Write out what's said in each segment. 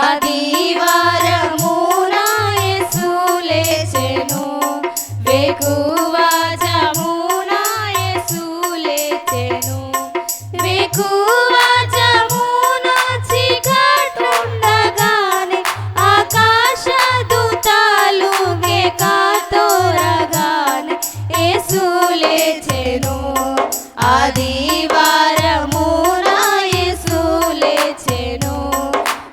ఆదివారమున యేసు లేచెను వేకువజామున యేసు లేచెను వేకువజామున చీకటుండగానే ఆకాశ దూతలు కేకతోరగానే యేసు లేచెను ఆదివారమున యేసు లేచెను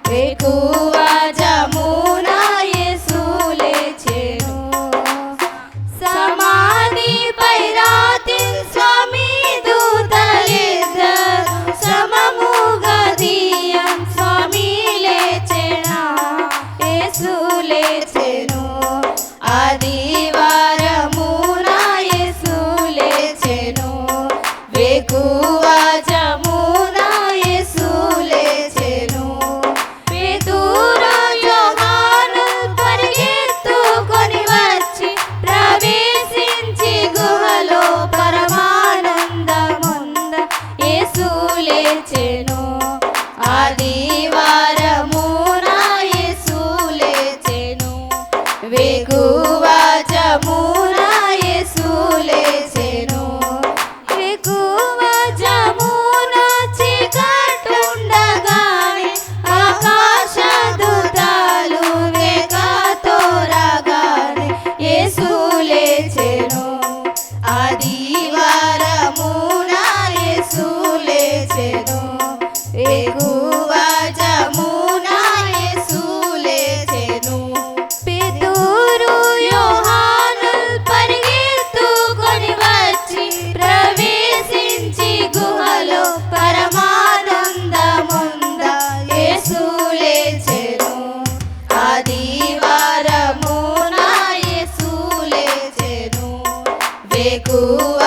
వేకువజామున యేసు లేచెను సమాధిపై రాతి స్వామి దూతలిద్దరు శ్రమముగా దియం స్వామి లేచెనా యేసు లేచెను ఆదివారమున యేసు లేచెను వేకువజామున యేసు లేచెను పేతురు యోహాను పరిగెత్తుకొని వచ్చి ప్రవేశించి గుహలో పరమానందముంద యేసు లేచెను ఆదివారమున యేసు లేచెను వేకువజామున యేసు లేచెను వేకువజామున చీకటుండగానే ఆకాశ దూతలు కేకతోరగానే యేసు లేచెను ఆదివారమున యేసు లేచెను వేకువజామున యేసు లేచెను పేతురు యోహాను పరిగెత్తుకొని వచ్చి ప్రవేశించి గుహలో పరమానందముంద యేసు లేచెను ఆదివారమున యేసు లేచెను వేకువ